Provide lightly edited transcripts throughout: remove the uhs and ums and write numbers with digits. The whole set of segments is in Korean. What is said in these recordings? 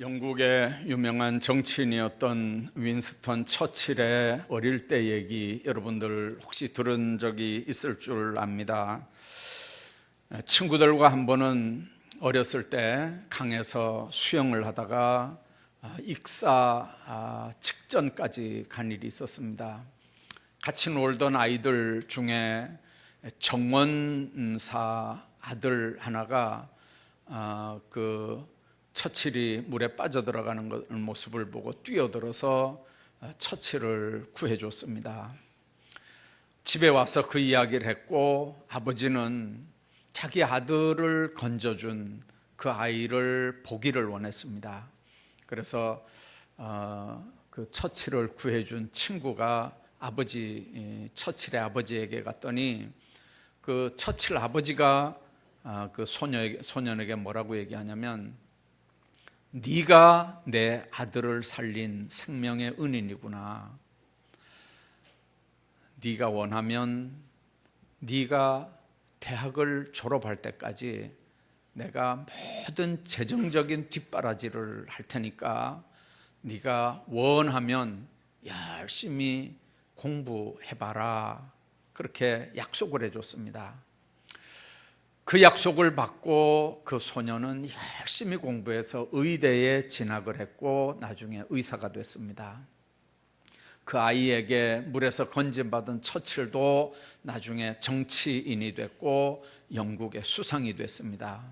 영국의 유명한 정치인이었던 윈스턴 처칠의 어릴 때 얘기 여러분들 혹시 들은 적이 있을 줄 압니다. 친구들과 한 번은 어렸을 때 강에서 수영을 하다가 익사 직전까지 간 일이 있었습니다. 같이 놀던 아이들 중에 정원사 아들 하나가 처칠이 물에 빠져들어가는 모습을 보고 뛰어들어서 처칠을 구해줬습니다. 집에 와서 그 이야기를 했고, 아버지는 자기 아들을 건져준 그 아이를 보기를 원했습니다. 그래서 그 처칠을 구해준 친구가 처칠의 아버지에게 갔더니 그 처칠 아버지가 그 소년에게 뭐라고 얘기하냐면, 네가 내 아들을 살린 생명의 은인이구나. 네가 원하면 네가 대학을 졸업할 때까지 내가 모든 재정적인 뒷바라지를 할 테니까 네가 원하면 열심히 공부해봐라. 그렇게 약속을 해줬습니다. 그 약속을 받고 그 소년은 열심히 공부해서 의대에 진학을 했고 나중에 의사가 됐습니다. 그 아이에게 물에서 건진받은 처칠도 나중에 정치인이 됐고 영국의 수상이 됐습니다.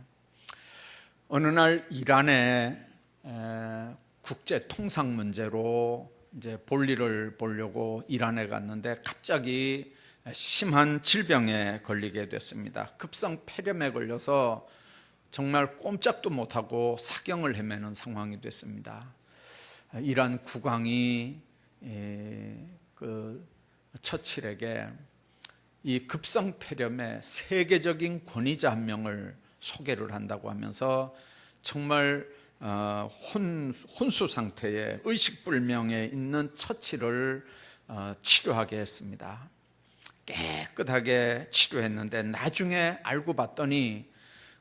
어느 날 이란의 국제 통상 문제로 이제 볼일을 보려고 이란에 갔는데 갑자기 심한 질병에 걸리게 됐습니다. 급성 폐렴에 걸려서 정말 꼼짝도 못하고 사경을 헤매는 상황이 됐습니다. 이란 국왕이 그 처칠에게 이 급성 폐렴의 세계적인 권위자 한 명을 소개를 한다고 하면서 정말 혼수 상태에 의식불명에 있는 처칠을 치료하게 했습니다. 깨끗하게 치료했는데 나중에 알고 봤더니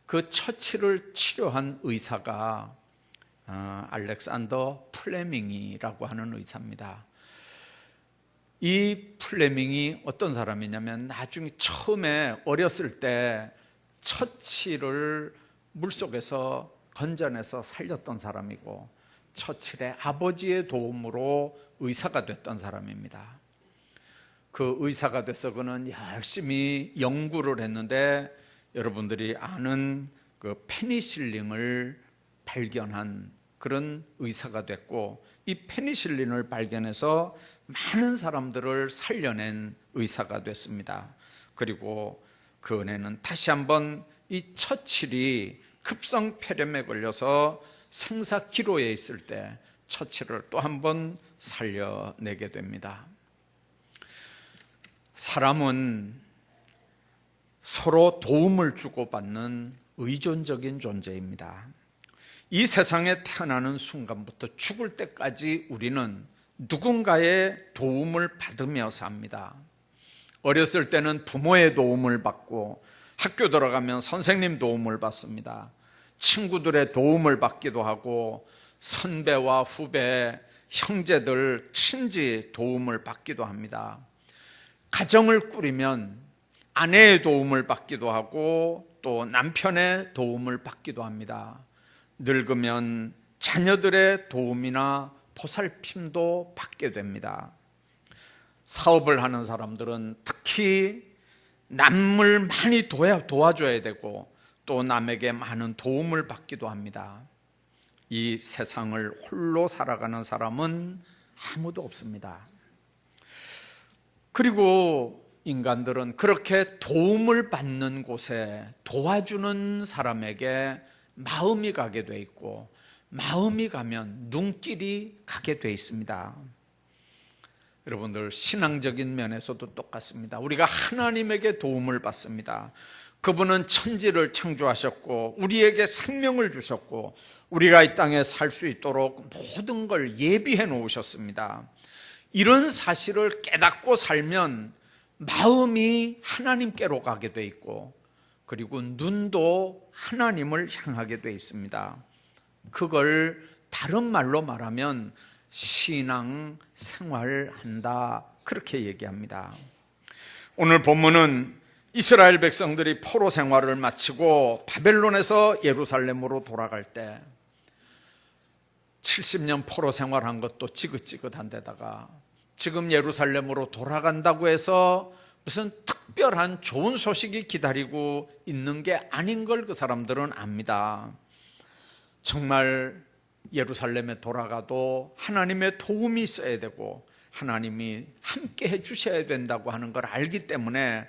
그 처치를 치료한 의사가 알렉산더 플레밍이라고 하는 의사입니다. 이 플레밍이 어떤 사람이냐면 나중에 처음에 어렸을 때 처치를 물속에서 건져내서 살렸던 사람이고 처칠의 아버지의 도움으로 의사가 됐던 사람입니다. 그 의사가 돼서 그는 열심히 연구를 했는데 여러분들이 아는 그 페니실린을 발견한 그런 의사가 됐고, 이 페니실린을 발견해서 많은 사람들을 살려낸 의사가 됐습니다. 그리고 그 은혜는 다시 한번 이 처칠이 급성 폐렴에 걸려서 생사기로에 있을 때 처칠을 또 한번 살려내게 됩니다. 사람은 서로 도움을 주고받는 의존적인 존재입니다. 이 세상에 태어나는 순간부터 죽을 때까지 우리는 누군가의 도움을 받으며 삽니다. 어렸을 때는 부모의 도움을 받고 학교 들어가면 선생님 도움을 받습니다. 친구들의 도움을 받기도 하고 선배와 후배, 형제들, 친지 도움을 받기도 합니다. 가정을 꾸리면 아내의 도움을 받기도 하고 또 남편의 도움을 받기도 합니다. 늙으면 자녀들의 도움이나 보살핌도 받게 됩니다. 사업을 하는 사람들은 특히 남을 많이 도와줘야 되고 또 남에게 많은 도움을 받기도 합니다. 이 세상을 홀로 살아가는 사람은 아무도 없습니다. 그리고 인간들은 그렇게 도움을 받는 곳에 도와주는 사람에게 마음이 가게 돼 있고, 마음이 가면 눈길이 가게 돼 있습니다. 여러분들, 신앙적인 면에서도 똑같습니다. 우리가 하나님에게 도움을 받습니다. 그분은 천지를 창조하셨고 우리에게 생명을 주셨고 우리가 이 땅에 살 수 있도록 모든 걸 예비해 놓으셨습니다. 이런 사실을 깨닫고 살면 마음이 하나님께로 가게 돼 있고, 그리고 눈도 하나님을 향하게 돼 있습니다. 그걸 다른 말로 말하면 신앙 생활한다, 그렇게 얘기합니다. 오늘 본문은 이스라엘 백성들이 포로 생활을 마치고 바벨론에서 예루살렘으로 돌아갈 때 70년 포로 생활한 것도 지긋지긋한 데다가 지금 예루살렘으로 돌아간다고 해서 무슨 특별한 좋은 소식이 기다리고 있는 게 아닌 걸 그 사람들은 압니다. 정말 예루살렘에 돌아가도 하나님의 도움이 있어야 되고 하나님이 함께 해주셔야 된다고 하는 걸 알기 때문에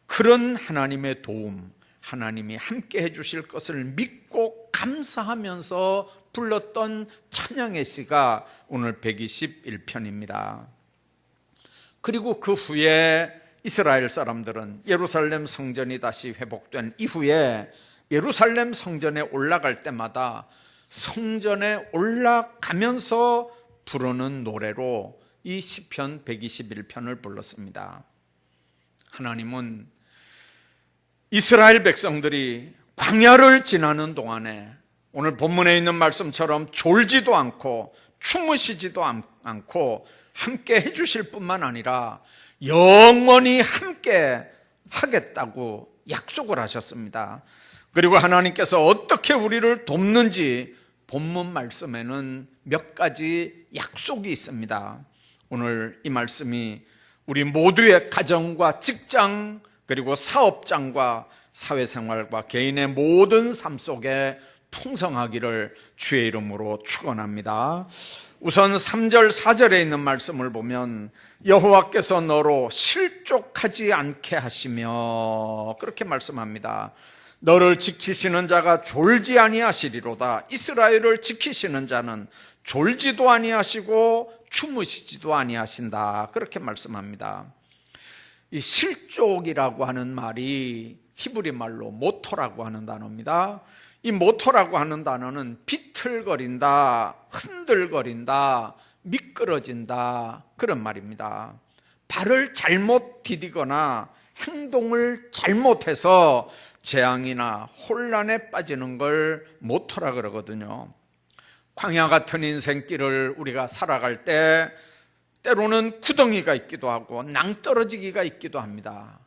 그런 하나님의 도움, 하나님이 함께 해주실 것을 믿고 감사하면서 불렀던 찬양의 시가 오늘 121편입니다. 그리고 그 후에 이스라엘 사람들은 예루살렘 성전이 다시 회복된 이후에 예루살렘 성전에 올라갈 때마다 성전에 올라가면서 부르는 노래로 이 시편 121편을 불렀습니다. 하나님은 이스라엘 백성들이 광야를 지나는 동안에 오늘 본문에 있는 말씀처럼 졸지도 않고 주무시지도 않고 함께 해주실 뿐만 아니라 영원히 함께 하겠다고 약속을 하셨습니다. 그리고 하나님께서 어떻게 우리를 돕는지 본문 말씀에는 몇 가지 약속이 있습니다. 오늘 이 말씀이 우리 모두의 가정과 직장 그리고 사업장과 사회생활과 개인의 모든 삶 속에 풍성하기를 주의 이름으로 축원합니다. 우선 3절 4절에 있는 말씀을 보면 여호와께서 너로 실족하지 않게 하시며 그렇게 말씀합니다. 너를 지키시는 자가 졸지 아니하시리로다. 이스라엘을 지키시는 자는 졸지도 아니하시고 주무시지도 아니하신다, 그렇게 말씀합니다. 이 실족이라고 하는 말이 히브리 말로 모토라고 하는 단어입니다. 이 모토라고 하는 단어는 비틀거린다, 흔들거린다, 미끄러진다, 그런 말입니다. 발을 잘못 디디거나 행동을 잘못해서 재앙이나 혼란에 빠지는 걸 모토라 그러거든요. 광야 같은 인생길을 우리가 살아갈 때 때로는 구덩이가 있기도 하고 낭떠러지기가 있기도 합니다.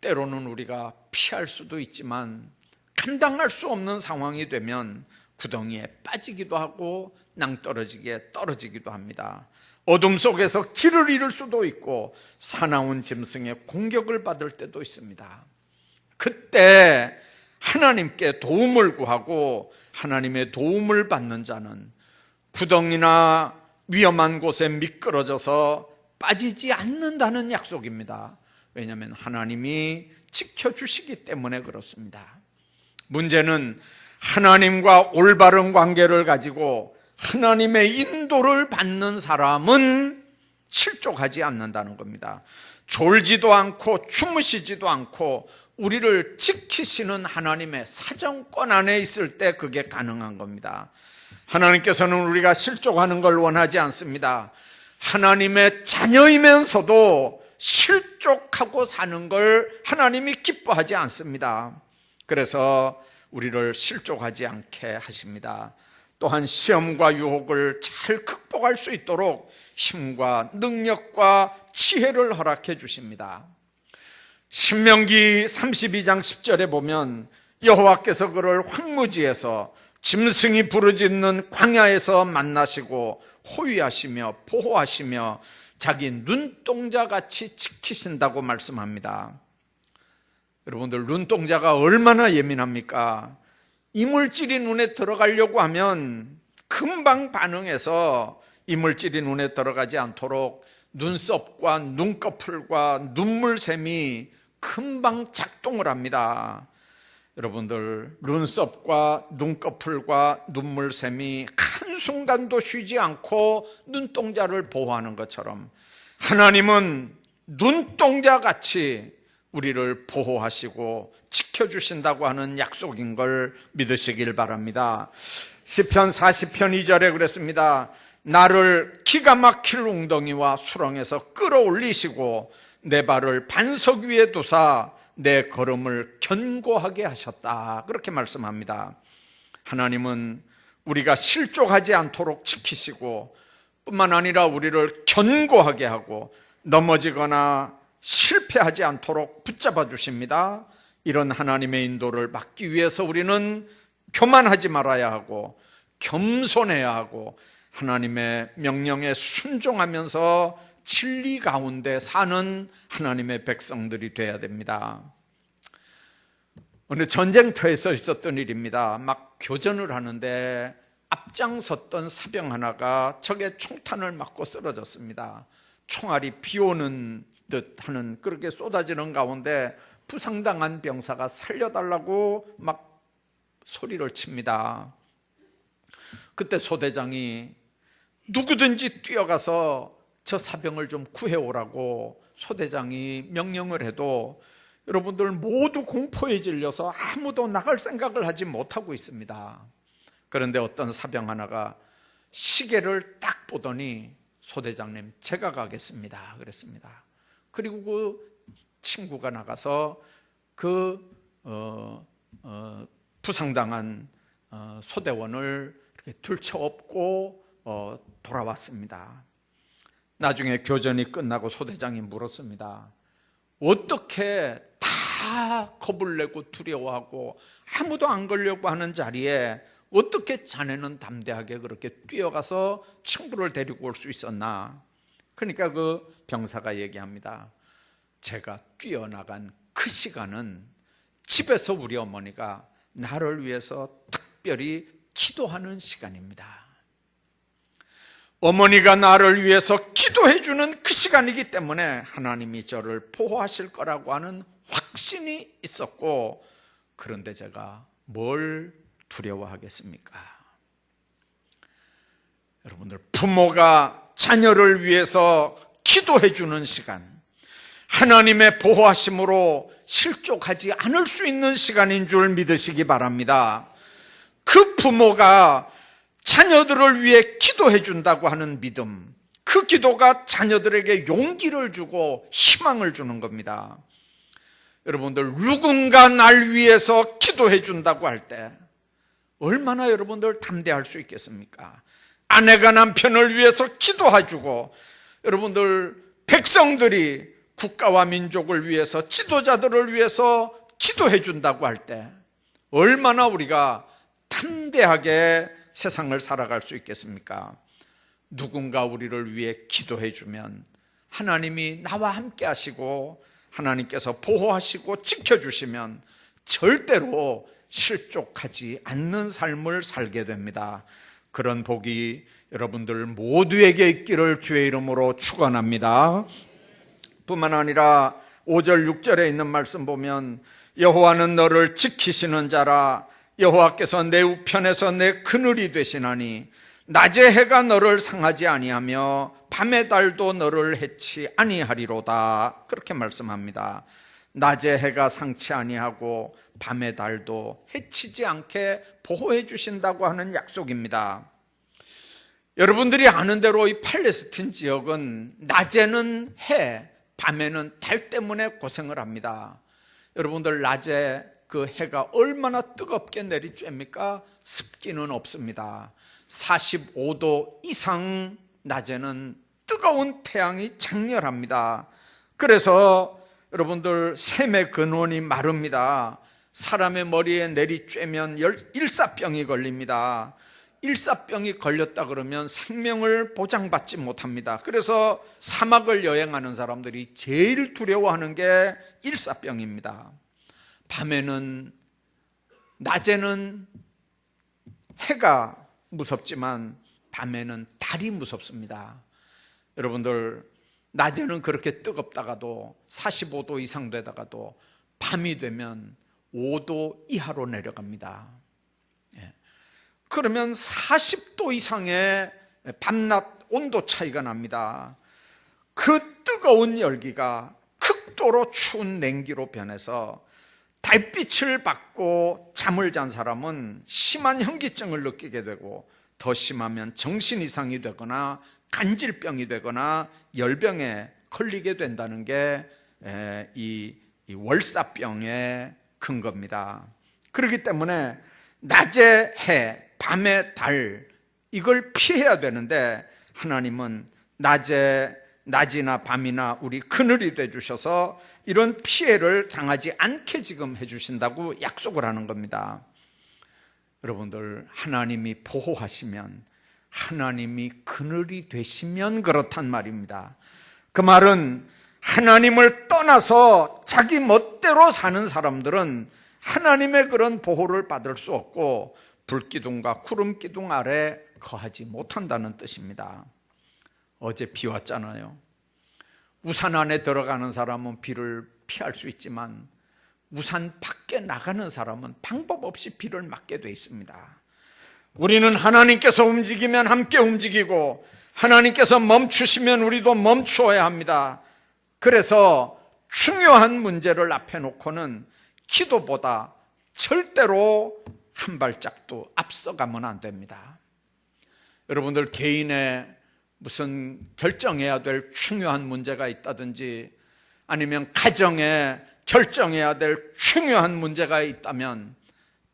때로는 우리가 피할 수도 있지만 감당할 수 없는 상황이 되면 구덩이에 빠지기도 하고 낭떠러지기에 떨어지기도 합니다. 어둠 속에서 길을 잃을 수도 있고 사나운 짐승의 공격을 받을 때도 있습니다. 그때 하나님께 도움을 구하고 하나님의 도움을 받는 자는 구덩이나 위험한 곳에 미끄러져서 빠지지 않는다는 약속입니다. 왜냐하면 하나님이 지켜주시기 때문에 그렇습니다. 문제는 하나님과 올바른 관계를 가지고 하나님의 인도를 받는 사람은 실족하지 않는다는 겁니다. 졸지도 않고 주무시지도 않고 우리를 지키시는 하나님의 사정권 안에 있을 때 그게 가능한 겁니다. 하나님께서는 우리가 실족하는 걸 원하지 않습니다. 하나님의 자녀이면서도 실족하고 사는 걸 하나님이 기뻐하지 않습니다. 그래서 우리를 실족하지 않게 하십니다. 또한 시험과 유혹을 잘 극복할 수 있도록 힘과 능력과 지혜를 허락해 주십니다. 신명기 32장 10절에 보면 여호와께서 그를 황무지에서 짐승이 부르짖는 광야에서 만나시고 호위하시며 보호하시며 자기 눈동자같이 지키신다고 말씀합니다. 여러분들, 눈동자가 얼마나 예민합니까? 이물질이 눈에 들어가려고 하면 금방 반응해서 이물질이 눈에 들어가지 않도록 눈썹과 눈꺼풀과 눈물샘이 금방 작동을 합니다. 여러분들, 눈썹과 눈꺼풀과 눈물샘이 한순간도 쉬지 않고 눈동자를 보호하는 것처럼 하나님은 눈동자같이 우리를 보호하시고 지켜주신다고 하는 약속인 걸 믿으시길 바랍니다. 시편 40편 2절에 그랬습니다. 나를 기가 막힐 웅덩이와 수렁에서 끌어올리시고 내 발을 반석 위에 두사 내 걸음을 견고하게 하셨다, 그렇게 말씀합니다. 하나님은 우리가 실족하지 않도록 지키시고 뿐만 아니라 우리를 견고하게 하고 넘어지거나 실패하지 않도록 붙잡아 주십니다. 이런 하나님의 인도를 막기 위해서 우리는 교만하지 말아야 하고 겸손해야 하고 하나님의 명령에 순종하면서 진리 가운데 사는 하나님의 백성들이 되어야 됩니다. 어느 전쟁터에서 있었던 일입니다. 막 교전을 하는데 앞장섰던 사병 하나가 적의 총탄을 맞고 쓰러졌습니다. 총알이 비오는 듯 하는 그렇게 쏟아지는 가운데 부상당한 병사가 살려달라고 막 소리를 칩니다. 그때 소대장이 누구든지 뛰어가서 저 사병을 좀 구해오라고 소대장이 명령을 해도 여러분들 모두 공포에 질려서 아무도 나갈 생각을 하지 못하고 있습니다. 그런데 어떤 사병 하나가 시계를 딱 보더니 소대장님 제가 가겠습니다 그랬습니다. 그리고 그 친구가 나가서 그 부상당한 소대원을 이렇게 들쳐업고 돌아왔습니다. 나중에 교전이 끝나고 소대장이 물었습니다. 어떻게 다 겁을 내고 두려워하고 아무도 안 걸려고 하는 자리에 어떻게 자네는 담대하게 그렇게 뛰어가서 친구를 데리고 올 수 있었나? 그러니까 그 병사가 얘기합니다. 제가 뛰어나간 그 시간은 집에서 우리 어머니가 나를 위해서 특별히 기도하는 시간입니다. 어머니가 나를 위해서 기도해 주는 그 시간이기 때문에 하나님이 저를 보호하실 거라고 하는 확신이 있었고, 그런데 제가 뭘 두려워하겠습니까? 여러분들, 부모가 자녀를 위해서 기도해 주는 시간, 하나님의 보호하심으로 실족하지 않을 수 있는 시간인 줄 믿으시기 바랍니다. 그 부모가 자녀들을 위해 기도해 준다고 하는 믿음, 그 기도가 자녀들에게 용기를 주고 희망을 주는 겁니다. 여러분들, 누군가 날 위해서 기도해 준다고 할 때 얼마나 여러분들 담대할 수 있겠습니까? 아내가 남편을 위해서 기도해 주고, 여러분들 백성들이 국가와 민족을 위해서, 지도자들을 위해서 기도해 준다고 할 때 얼마나 우리가 담대하게 세상을 살아갈 수 있겠습니까? 누군가 우리를 위해 기도해 주면 하나님이 나와 함께 하시고 하나님께서 보호하시고 지켜주시면 절대로 실족하지 않는 삶을 살게 됩니다. 그런 복이 여러분들 모두에게 있기를 주의 이름으로 축원합니다. 뿐만 아니라 5절 6절에 있는 말씀 보면 여호와는 너를 지키시는 자라. 여호와께서 내 우편에서 내 그늘이 되시나니 낮의 해가 너를 상하지 아니하며 밤의 달도 너를 해치 아니하리로다. 그렇게 말씀합니다. 낮의 해가 상치 아니하고 밤의 달도 해치지 않게 보호해 주신다고 하는 약속입니다. 여러분들이 아는 대로 이 팔레스틴 지역은 낮에는 해, 밤에는 달 때문에 고생을 합니다. 여러분들, 낮에 그 해가 얼마나 뜨겁게 내리쬐입니까? 습기는 없습니다. 45도 이상 낮에는 뜨거운 태양이 장렬합니다. 그래서 여러분들, 샘의 근원이 마릅니다. 사람의 머리에 내리쬐면 일사병이 걸립니다. 일사병이 걸렸다 그러면 생명을 보장받지 못합니다. 그래서 사막을 여행하는 사람들이 제일 두려워하는 게 일사병입니다. 밤에는, 낮에는 해가 무섭지만 밤에는 달이 무섭습니다. 여러분들, 낮에는 그렇게 뜨겁다가도 45도 이상 되다가도 밤이 되면 5도 이하로 내려갑니다. 그러면 40도 이상의 밤낮 온도 차이가 납니다. 그 뜨거운 열기가 극도로 추운 냉기로 변해서 달빛을 받고 잠을 잔 사람은 심한 현기증을 느끼게 되고, 더 심하면 정신 이상이 되거나 간질병이 되거나 열병에 걸리게 된다는 게 이 월사병의 근거입니다. 그렇기 때문에 낮의 해, 밤의 달, 이걸 피해야 되는데 하나님은 낮이나 밤이나 우리 그늘이 되주셔서 이런 피해를 당하지 않게 지금 해주신다고 약속을 하는 겁니다. 여러분들, 하나님이 보호하시면, 하나님이 그늘이 되시면 그렇단 말입니다. 그 말은 하나님을 떠나서 자기 멋대로 사는 사람들은 하나님의 그런 보호를 받을 수 없고 불기둥과 구름기둥 아래 거하지 못한다는 뜻입니다. 어제 비 왔잖아요. 우산 안에 들어가는 사람은 비를 피할 수 있지만 우산 밖에 나가는 사람은 방법 없이 비를 맞게 돼 있습니다. 우리는 하나님께서 움직이면 함께 움직이고 하나님께서 멈추시면 우리도 멈추어야 합니다. 그래서 중요한 문제를 앞에 놓고는 기도보다 절대로 한 발짝도 앞서가면 안 됩니다. 여러분들, 개인의 무슨 결정해야 될 중요한 문제가 있다든지 아니면 가정에 결정해야 될 중요한 문제가 있다면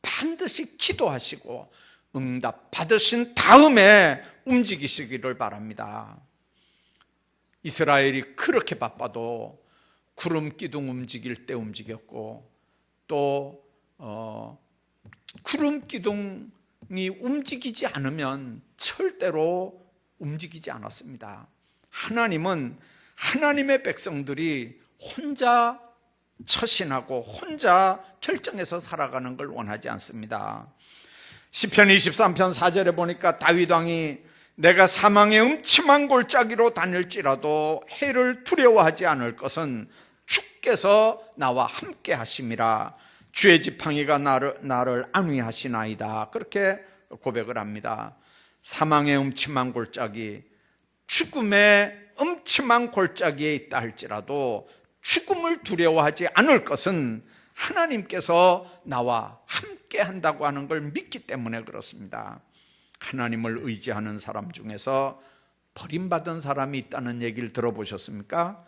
반드시 기도하시고 응답 받으신 다음에 움직이시기를 바랍니다. 이스라엘이 그렇게 바빠도 구름 기둥 움직일 때 움직였고 또 구름 기둥이 움직이지 않으면 절대로 움직이지 않았습니다. 하나님은 하나님의 백성들이 혼자 처신하고 혼자 결정해서 살아가는 걸 원하지 않습니다. 시편 23편 4절에 보니까 다윗 왕이 내가 사망의 음침한 골짜기로 다닐지라도 해를 두려워하지 않을 것은 주께서 나와 함께 하심이라. 주의 지팡이가 나를 안위하시나이다. 그렇게 고백을 합니다. 사망의 음침한 골짜기, 죽음의 음침한 골짜기에 있다 할지라도 죽음을 두려워하지 않을 것은 하나님께서 나와 함께 한다고 하는 걸 믿기 때문에 그렇습니다. 하나님을 의지하는 사람 중에서 버림받은 사람이 있다는 얘기를 들어보셨습니까?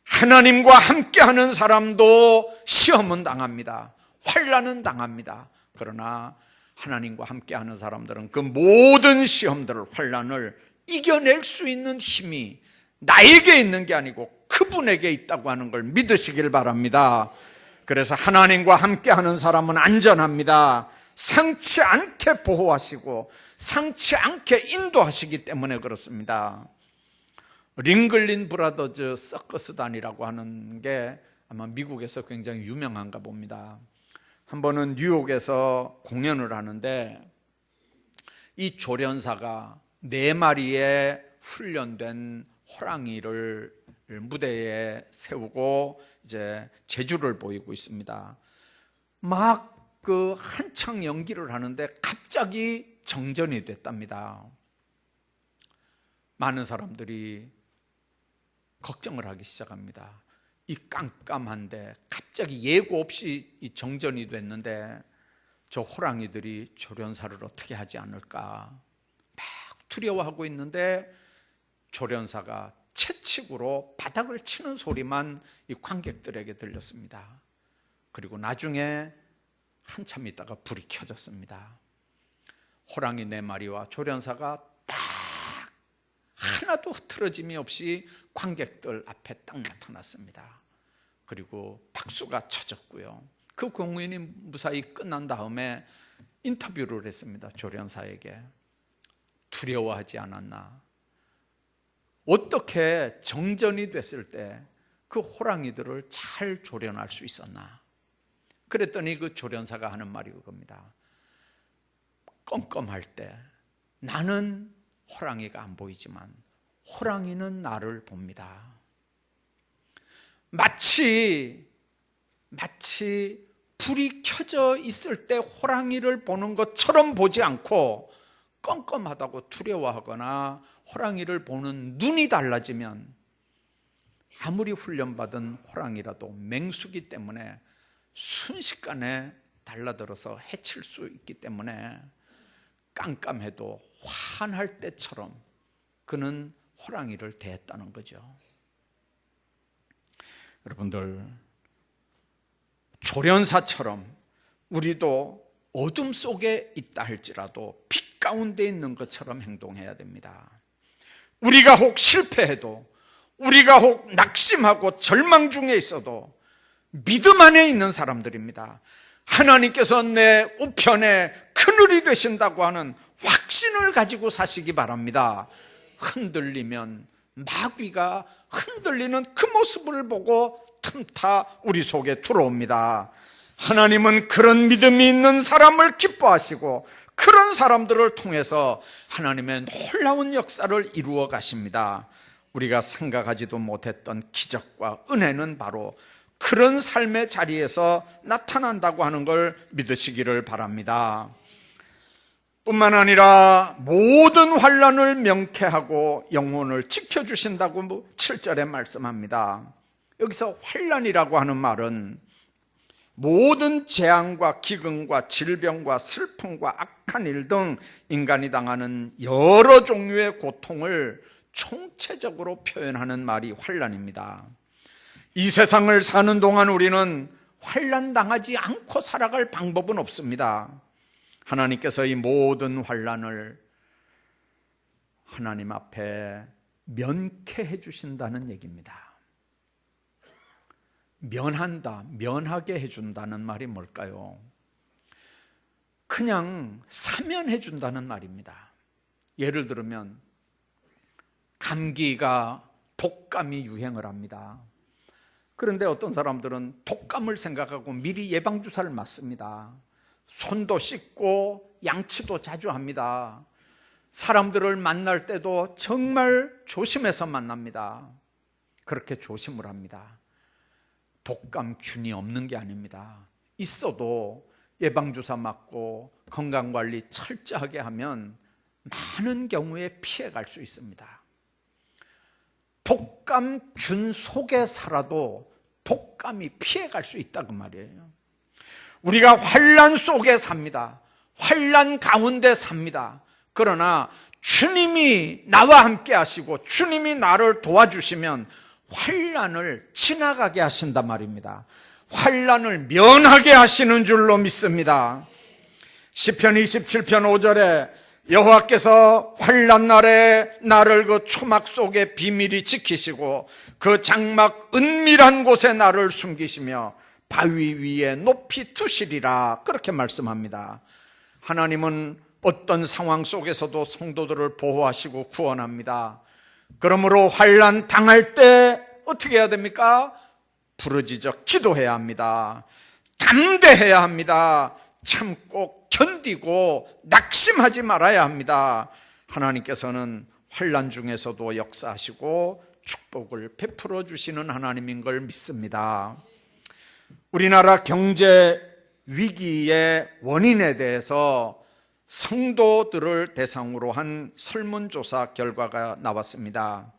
하나님과 함께하는 사람도 시험은 당합니다. 환난은 당합니다. 그러나 하나님과 함께하는 사람들은 그 모든 시험들을, 환난을 이겨낼 수 있는 힘이 나에게 있는 게 아니고 그분에게 있다고 하는 걸 믿으시길 바랍니다. 그래서 하나님과 함께하는 사람은 안전합니다. 상치 않게 보호하시고 상치 않게 인도하시기 때문에 그렇습니다. 링글린 브라더즈 서커스단이라고 하는 게 아마 미국에서 굉장히 유명한가 봅니다. 한 번은 뉴욕에서 공연을 하는데 이 조련사가 4마리의 훈련된 호랑이를 무대에 세우고 이제 재주를 보이고 있습니다. 막 그 한창 연기를 하는데 갑자기 정전이 됐답니다. 많은 사람들이 걱정을 하기 시작합니다. 이 깜깜한데 갑자기 예고 없이 이 정전이 됐는데 저 호랑이들이 조련사를 어떻게 하지 않을까 막 두려워하고 있는데 조련사가 채찍으로 바닥을 치는 소리만 이 관객들에게 들렸습니다. 그리고 나중에 한참 있다가 불이 켜졌습니다. 호랑이 4마리와 조련사가 딱 하나도 흐트러짐이 없이 관객들 앞에 딱 나타났습니다. 그리고 박수가 쳐졌고요. 그 공연이 무사히 끝난 다음에 인터뷰를 했습니다. 조련사에게. 두려워하지 않았나? 어떻게 정전이 됐을 때 그 호랑이들을 잘 조련할 수 있었나? 그랬더니 그 조련사가 하는 말이 그겁니다. 껌껌할 때 나는 호랑이가 안 보이지만 호랑이는 나를 봅니다. 마치 불이 켜져 있을 때 호랑이를 보는 것처럼 보지 않고 껌껌하다고 두려워하거나 호랑이를 보는 눈이 달라지면 아무리 훈련받은 호랑이라도 맹수기 때문에 순식간에 달라들어서 해칠 수 있기 때문에 깜깜해도 환할 때처럼 그는 호랑이를 대했다는 거죠. 여러분들, 조련사처럼 우리도 어둠 속에 있다 할지라도 가운데 있는 것처럼 행동해야 됩니다. 우리가 혹 실패해도, 우리가 혹 낙심하고 절망 중에 있어도 믿음 안에 있는 사람들입니다. 하나님께서 내 우편에 그늘이 되신다고 하는 확신을 가지고 사시기 바랍니다. 흔들리면 마귀가 흔들리는 그 모습을 보고 틈타 우리 속에 들어옵니다. 하나님은 그런 믿음이 있는 사람을 기뻐하시고 그런 사람들을 통해서 하나님의 놀라운 역사를 이루어 가십니다. 우리가 생각하지도 못했던 기적과 은혜는 바로 그런 삶의 자리에서 나타난다고 하는 걸 믿으시기를 바랍니다. 뿐만 아니라 모든 환난을 명쾌하고 영혼을 지켜주신다고 7절에 말씀합니다. 여기서 환난이라고 하는 말은 모든 재앙과 기근과 질병과 슬픔과 악한 일 등 인간이 당하는 여러 종류의 고통을 총체적으로 표현하는 말이 환난입니다. 이 세상을 사는 동안 우리는 환난 당하지 않고 살아갈 방법은 없습니다. 하나님께서 이 모든 환난을 하나님 앞에 면케해 주신다는 얘기입니다. 면한다, 면하게 해준다는 말이 뭘까요? 그냥 사면해 준다는 말입니다. 예를 들면 감기가 독감이 유행을 합니다. 그런데 어떤 사람들은 독감을 생각하고 미리 예방주사를 맞습니다. 손도 씻고 양치도 자주 합니다. 사람들을 만날 때도 정말 조심해서 만납니다. 그렇게 조심을 합니다. 독감균이 없는 게 아닙니다. 있어도 예방주사 맞고 건강관리 철저하게 하면 많은 경우에 피해갈 수 있습니다. 독감균 속에 살아도 독감이 피해갈 수 있다고 말이에요. 우리가 환난 속에 삽니다. 환난 가운데 삽니다. 그러나 주님이 나와 함께 하시고 주님이 나를 도와주시면 환난을 지나가게 하신단 말입니다. 환난을 면하게 하시는 줄로 믿습니다. 시편 27편 5절에 여호와께서 환난 날에 나를 그 초막 속에 비밀히 지키시고 그 장막 은밀한 곳에 나를 숨기시며 바위 위에 높이 두시리라, 그렇게 말씀합니다. 하나님은 어떤 상황 속에서도 성도들을 보호하시고 구원합니다. 그러므로 환난 당할 때 어떻게 해야 됩니까? 부르짖어 기도해야 합니다. 담대해야 합니다. 참고 견디고 낙심하지 말아야 합니다. 하나님께서는 환난 중에서도 역사하시고 축복을 베풀어 주시는 하나님인 걸 믿습니다. 우리나라 경제 위기의 원인에 대해서 성도들을 대상으로 한 설문조사 결과가 나왔습니다.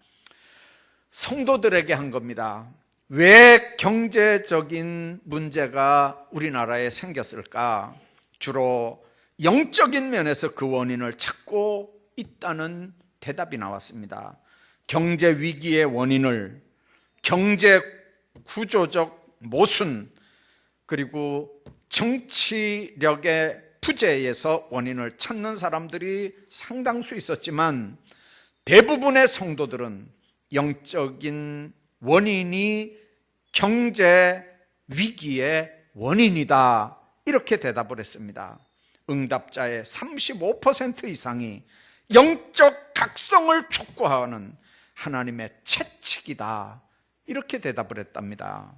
성도들에게 한 겁니다. 왜 경제적인 문제가 우리나라에 생겼을까? 주로 영적인 면에서 그 원인을 찾고 있다는 대답이 나왔습니다. 경제 위기의 원인을 경제 구조적 모순 그리고 정치력의 부재에서 원인을 찾는 사람들이 상당수 있었지만 대부분의 성도들은 영적인 원인이 경제 위기의 원인이다, 이렇게 대답을 했습니다. 응답자의 35% 이상이 영적 각성을 촉구하는 하나님의 채찍이다, 이렇게 대답을 했답니다.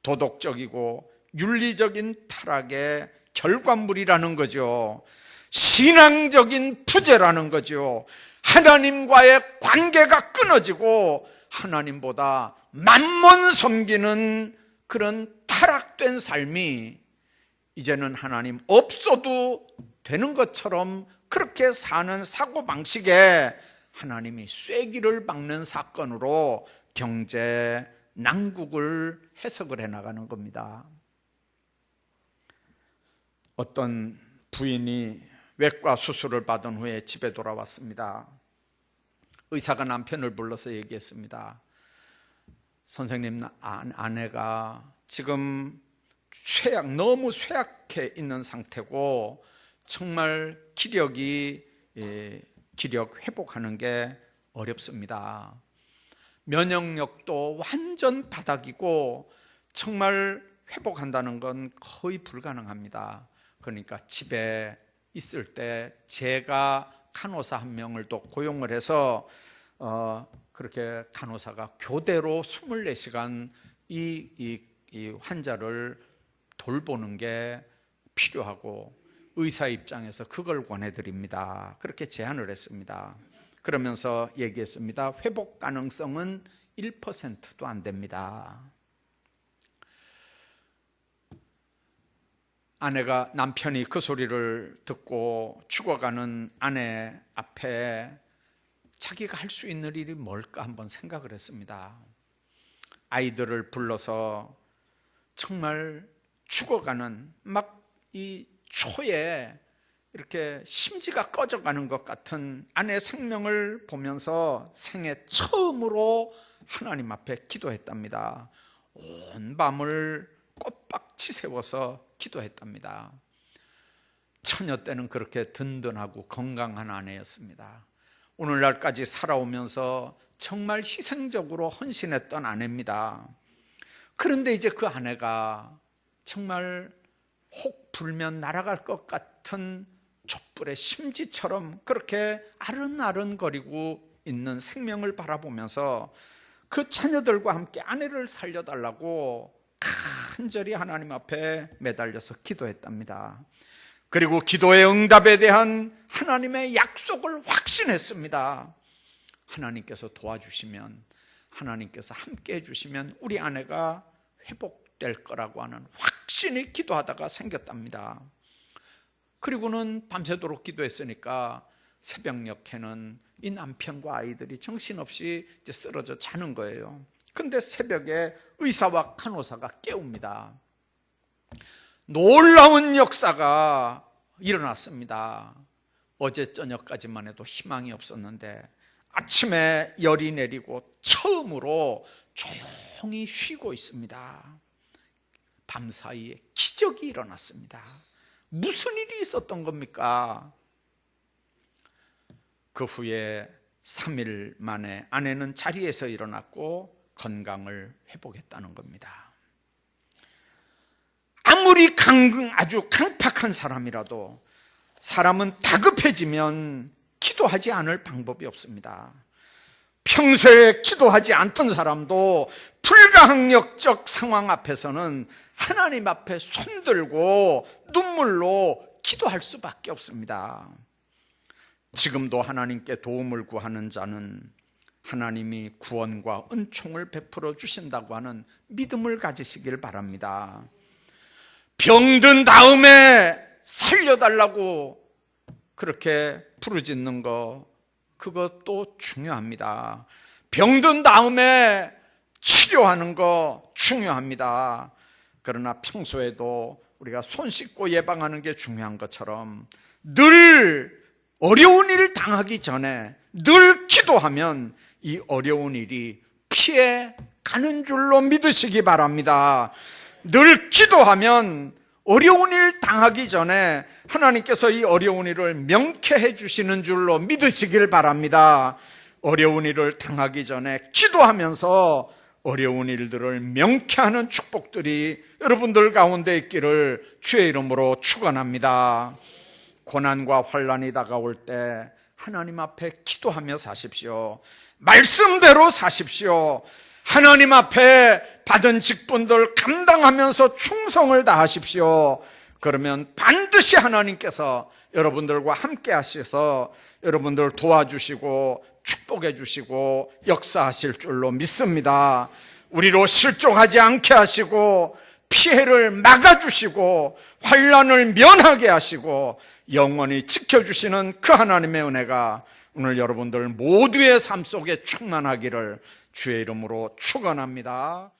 도덕적이고 윤리적인 타락의 결과물이라는 거죠. 신앙적인 부재라는 거죠. 하나님과의 관계가 끊어지고 하나님보다 만몬 섬기는 그런 타락된 삶이 이제는 하나님 없어도 되는 것처럼 그렇게 사는 사고방식에 하나님이 쐐기를 박는 사건으로 경제 난국을 해석을 해나가는 겁니다. 어떤 부인이 외과 수술을 받은 후에 집에 돌아왔습니다. 의사가 남편을 불러서 얘기했습니다. 선생님, 아내가 지금 너무 쇠약해 있는 상태고 정말 기력 회복하는 게 어렵습니다. 면역력도 완전 바닥이고 정말 회복한다는 건 거의 불가능합니다. 그러니까 집에 있을 때 제가 간호사 한 명을 또 고용을 해서 그렇게 간호사가 교대로 24시간 이 환자를 돌보는 게 필요하고 의사 입장에서 그걸 권해드립니다. 그렇게 제안을 했습니다. 그러면서 얘기했습니다. 회복 가능성은 1%도 안 됩니다. 아내가, 남편이 그 소리를 듣고 죽어가는 아내 앞에 자기가 할 수 있는 일이 뭘까 한번 생각을 했습니다. 아이들을 불러서 정말 죽어가는 막 이 초에 이렇게 심지가 꺼져가는 것 같은 아내의 생명을 보면서 생애 처음으로 하나님 앞에 기도했답니다. 온 밤을 꽃박지 세워서 기도했답니다. 처녀 때는 그렇게 든든하고 건강한 아내였습니다. 오늘날까지 살아오면서 정말 희생적으로 헌신했던 아내입니다. 그런데 이제 그 아내가 정말 혹 불면 날아갈 것 같은 촛불의 심지처럼 그렇게 아른아른거리고 있는 생명을 바라보면서 그 자녀들과 함께 아내를 살려달라고 간절히 하나님 앞에 매달려서 기도했답니다. 그리고 기도의 응답에 대한 하나님의 약속을 확신했습니다. 하나님께서 도와주시면, 하나님께서 함께 해주시면 우리 아내가 회복될 거라고 하는 확신이 기도하다가 생겼답니다. 그리고는 밤새도록 기도했으니까 새벽녘에는 이 남편과 아이들이 정신없이 이제 쓰러져 자는 거예요. 근데 새벽에 의사와 간호사가 깨웁니다. 놀라운 역사가 일어났습니다. 어제 저녁까지만 해도 희망이 없었는데 아침에 열이 내리고 처음으로 조용히 쉬고 있습니다. 밤사이에 기적이 일어났습니다. 무슨 일이 있었던 겁니까? 그 후에 3일 만에 아내는 자리에서 일어났고 건강을 회복했다는 겁니다. 아무리 아주 강팍한 사람이라도 사람은 다급해지면 기도하지 않을 방법이 없습니다. 평소에 기도하지 않던 사람도 불가항력적 상황 앞에서는 하나님 앞에 손들고 눈물로 기도할 수밖에 없습니다. 지금도 하나님께 도움을 구하는 자는 하나님이 구원과 은총을 베풀어 주신다고 하는 믿음을 가지시길 바랍니다. 병든 다음에 살려달라고 그렇게 부르짖는 거, 그것도 중요합니다. 병든 다음에 치료하는 거 중요합니다. 그러나 평소에도 우리가 손 씻고 예방하는 게 중요한 것처럼 늘 어려운 일을 당하기 전에 늘 기도하면 이 어려운 일이 피해 가는 줄로 믿으시기 바랍니다. 늘 기도하면 어려운 일 당하기 전에 하나님께서 이 어려운 일을 명쾌해 주시는 줄로 믿으시길 바랍니다. 어려운 일을 당하기 전에 기도하면서 어려운 일들을 명쾌하는 축복들이 여러분들 가운데 있기를 주의 이름으로 축원합니다. 고난과 환난이 다가올 때 하나님 앞에 기도하며 사십시오. 말씀대로 사십시오. 하나님 앞에 받은 직분들 감당하면서 충성을 다하십시오. 그러면 반드시 하나님께서 여러분들과 함께 하셔서 여러분들 도와주시고 축복해 주시고 역사하실 줄로 믿습니다. 우리로 실종하지 않게 하시고 피해를 막아주시고 환난을 면하게 하시고 영원히 지켜주시는 그 하나님의 은혜가 오늘 여러분들 모두의 삶 속에 충만하기를 주의 이름으로 축원합니다.